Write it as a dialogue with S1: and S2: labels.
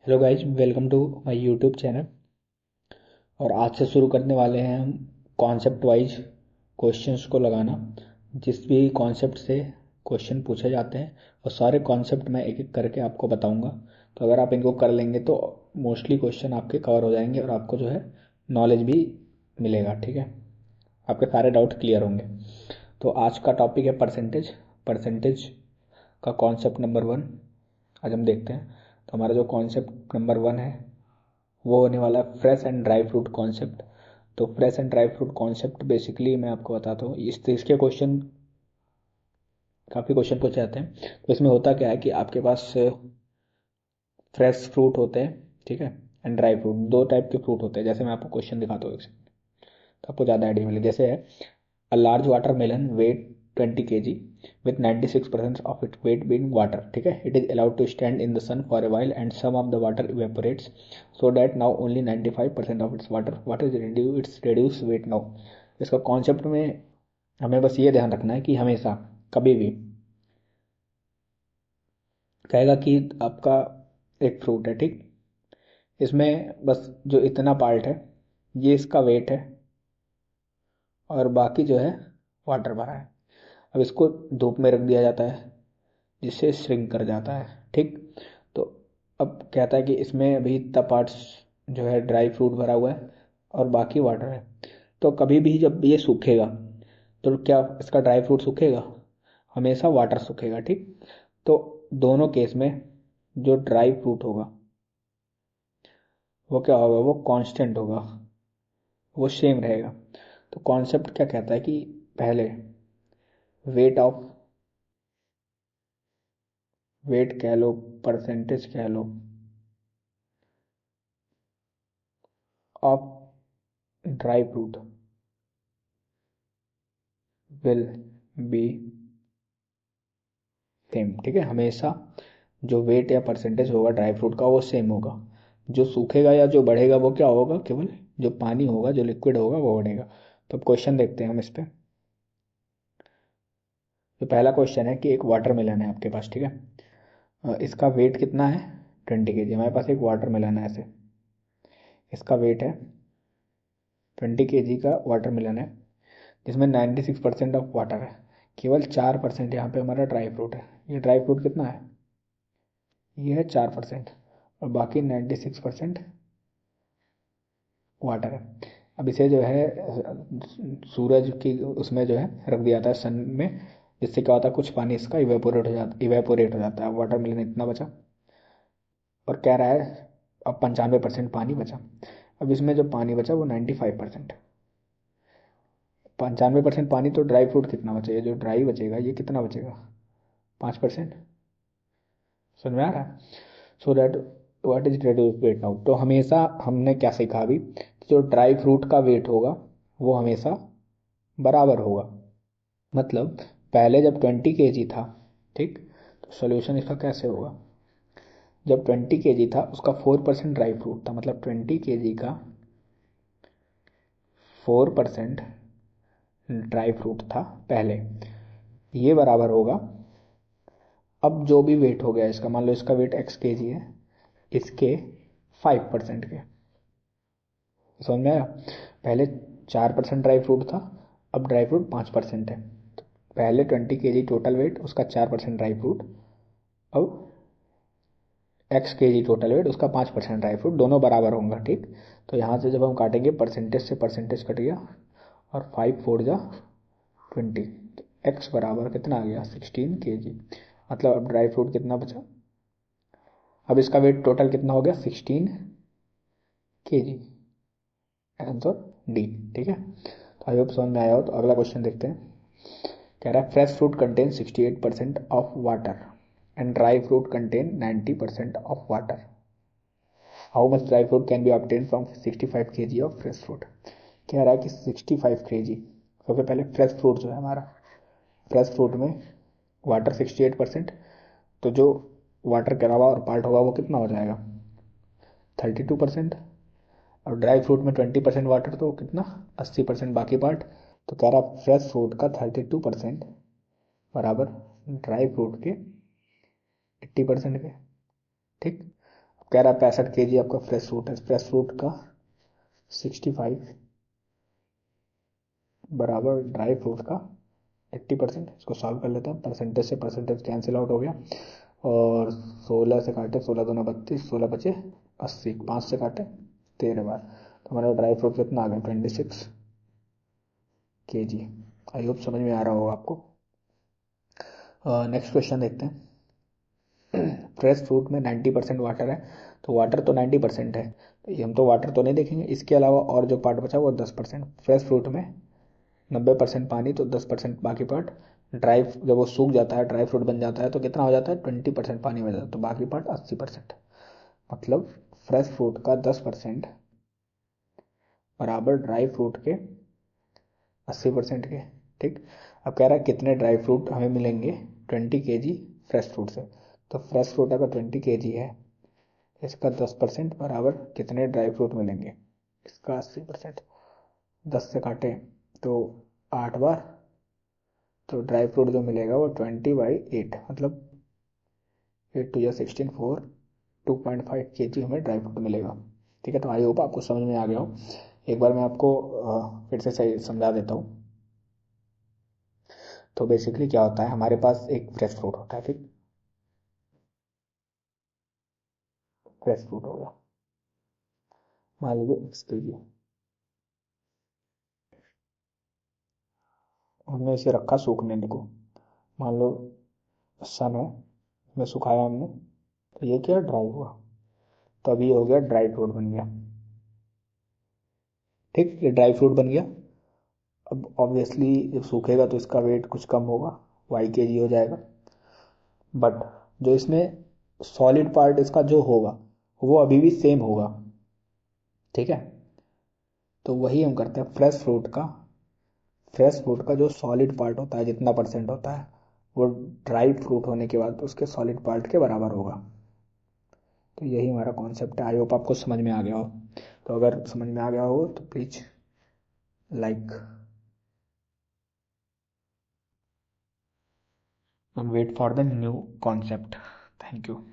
S1: Hello guys, welcome to my YouTube channel. और आज से शुरू करने वाले हैं हम कॉन्सेप्ट वाइज क्वेश्चंस को लगाना। जिस भी कॉन्सेप्ट से क्वेश्चन पूछे जाते हैं और सारे कॉन्सेप्ट मैं एक एक करके आपको बताऊंगा। तो अगर आप इनको कर लेंगे तो मोस्टली क्वेश्चन आपके कवर हो जाएंगे और आपको जो है नॉलेज भी मिलेगा। ठीक है, आपके सारे डाउट क्लियर होंगे। तो आज का टॉपिक है परसेंटेज। परसेंटेज का कॉन्सेप्ट नंबर 1 आज हम देखते हैं। तो हमारा जो कॉन्सेप्ट नंबर 1 है वो होने वाला है fresh and dry fruit concept. तो fresh and dry fruit concept basically मैं आपको बताता हूँ। इसके क्वेश्चन काफ़ी क्वेश्चन पूछे जाते हैं। तो इसमें होता क्या है कि आपके पास फ्रेश फ्रूट होते हैं, ठीक है, एंड ड्राई फ्रूट, दो टाइप के फ्रूट होते हैं। जैसे मैं आपको क्वेश्चन दिखाता हूँ एक सेकंड, तो आपको ज़्यादा आइडिया मिले। जैसे है a large watermelon weight 20 kg with 96% of its weight being water. ठीक है, it is allowed to stand in the sun for a while and some of the water evaporates so that now only 95% of its water is its reduced weight now. इसका concept में हमें बस ये ध्यान रखना है कि हमेशा कभी भी कहेगा कि आपका एक फ्रूट है, ठीक, इसमें बस जो इतना पार्ट है ये इसका वेट है और बाकी जो है वाटर भरा है। अब इसको धूप में रख दिया जाता है जिससे श्रिंक कर जाता है, ठीक। तो अब कहता है कि इसमें अभी इतना पार्ट्स जो है ड्राई फ्रूट भरा हुआ है और बाकी वाटर है। तो कभी भी जब ये सूखेगा तो क्या इसका ड्राई फ्रूट सूखेगा? हमेशा वाटर सूखेगा, ठीक। तो दोनों केस में जो ड्राई फ्रूट होगा वो क्या होगा? वो कांस्टेंट होगा, वो सेम रहेगा। तो कॉन्सेप्ट क्या कहता है कि पहले वेट ऑफ, वेट कह लो, परसेंटेज कह लो, of dry fruit will be same. ठीक है, हमेशा जो वेट या परसेंटेज होगा ड्राई फ्रूट का वो सेम होगा। जो सूखेगा या जो बढ़ेगा वो क्या होगा? केवल जो पानी होगा, जो लिक्विड होगा वो बढ़ेगा। तो अब क्वेश्चन देखते हैं हम इस पे। तो पहला क्वेश्चन है कि एक वाटरमेलन है आपके पास, ठीक है। इसका वेट कितना है? 20 kg। हमारे पास एक वाटरमेलन है ऐसे, इसका वेट है 20 kg का वाटरमेलन है जिसमें 96% ऑफ वाटर है। केवल 4% यहाँ पे हमारा ड्राई फ्रूट है। ये ड्राई फ्रूट कितना है? ये है 4%। और बाकी 96% वाटर है। अब इसे जो है सूरज की उसमें जो है रख दिया जाता है, सन में, जिससे क्या होता है कुछ पानी इसका इवेपोरेट हो जाता है। वाटर मिलन इतना बचा और कह रहा है अब 95% पानी बचा। अब इसमें जो पानी बचा वो 95%। 95% पानी तो ड्राई फ्रूट कितना बचेगा? जो ड्राई बचेगा ये कितना बचेगा? 5%। समझ में आ रहा है? So that what is reduce weight now. तो हमेशा हमने क्या सीखा अभी, जो ड्राई फ्रूट का वेट होगा वो हमेशा बराबर होगा। मतलब पहले जब 20 kg था, ठीक, तो सोल्यूशन इसका कैसे होगा? जब 20 kg था उसका 4% ड्राई फ्रूट था, मतलब 20 kg का 4% ड्राई फ्रूट था पहले। ये बराबर होगा, अब जो भी वेट हो गया इसका, मान लो इसका वेट x kg है, इसके 5% के। समझ में आया? पहले 4% ड्राई फ्रूट था, अब ड्राई फ्रूट 5% है। तो पहले 20 kg टोटल वेट, उसका 4% ड्राई फ्रूट। अब x kg टोटल वेट, उसका 5% ड्राई फ्रूट, दोनों बराबर होंगे, ठीक। तो यहाँ से जब हम काटेंगे परसेंटेज से परसेंटेज कट गया और 5 4 जा 20, तो x बराबर कितना आ गया? 16 kg। मतलब अब ड्राई फ्रूट कितना बचा? अब इसका वेट टोटल कितना हो गया? 16 kg। आंसर डी, ठीक है। तो आई होप समझ में आया हो। तो अगला क्वेश्चन देखते हैं। कह रहा है fresh fruit contain 68% of water and dry fruit contain 90% of water. How much dry fruit can be obtain from 65 kg of fresh fruit. कह रहा है कि 65 kg। सबसे पहले फ्रेश फ्रूट जो है हमारा, फ्रेश फ्रूट में वाटर 68%, तो जो वाटर के अलावा और पार्ट होगा वो कितना हो जाएगा? 32%। और ड्राई फ्रूट में 20% वाटर, तो कितना? 80% बाकी पार्ट। तो कह रहा फ्रेश फ्रूट का 32% बराबर ड्राई फ्रूट के 80% के, ठीक। कह रहा है 65 kg आपका फ्रेश फ्रूट है, फ्रेश फ्रूट का 65 बराबर ड्राई फ्रूट का 80%। इसको सॉल्व कर लेते हैं, परसेंटेज से परसेंटेज कैंसिल आउट हो गया, और 16 से काटे, 16 दूना 32, 16 बचे 80, 5 से काटे 13 बार, तो हमारा ड्राई फ्रूट कितना आ गया 26 kg। आई होप समझ में आ रहा होगा आपको। नेक्स्ट क्वेश्चन देखते हैं। फ्रेश फ्रूट में 90% वाटर है, तो वाटर तो 90% है, तो ये हम तो वाटर तो नहीं देखेंगे, इसके अलावा और जो पार्ट बचा वो 10%। फ्रेश फ्रूट में 90% पानी, तो 10% बाकी पार्ट ड्राई, जब वो सूख जाता है ड्राई फ्रूट बन जाता है तो कितना हो जाता है 20% पानी हो जाता है, तो बाकी पार्ट 80%। मतलब फ्रेश फ्रूट का 10% बराबर ड्राई फ्रूट के 80% के। ठीक, अब कह रहा है कितने ड्राई फ्रूट हमें मिलेंगे 20 kg फ्रेश फ्रूट से। तो फ्रेश फ्रूट अगर 20 kg है, इसका 10% बराबर कितने ड्राई फ्रूट मिलेंगे, इसका 80%। 10 से काटे तो 8 बार, तो ड्राई फ्रूट जो मिलेगा वो 20/8, मतलब 8 2 16, 4, 2.5 kg हमें ड्राई फ्रूट मिलेगा। ठीक है, तो आई होप आपको समझ में आ गया हो। एक बार मैं आपको फिर से सही समझा देता हूँ। तो बेसिकली क्या होता है, हमारे पास एक फ्रेश फ्रूट होता है, ठीक, फ्रेश फ्रूट होगा, मान लीजिए एक्स हमने इसे रखा सूखने को, मान लो सन है, इसमें सुखाया हमने, तो ये क्या ड्राई हुआ, तो अभी ये हो गया ड्राई फ्रूट बन गया। ठीक, ये ड्राई फ्रूट बन गया। अब ऑब्वियसली जब सूखेगा तो इसका वेट कुछ कम होगा, y kg हो जाएगा, बट जो इसमें सॉलिड पार्ट इसका जो होगा वो अभी भी सेम होगा। ठीक है, तो वही हम करते हैं, फ्रेश फ्रूट का जो सॉलिड पार्ट होता है जितना परसेंट होता है वो ड्राई फ्रूट होने के बाद उसके सॉलिड पार्ट के बराबर होगा। तो यही हमारा कॉन्सेप्ट है। आई होप आपको समझ में आ गया हो। तो अगर समझ में आ गया हो तो please like and wait for the new concept. Thank you.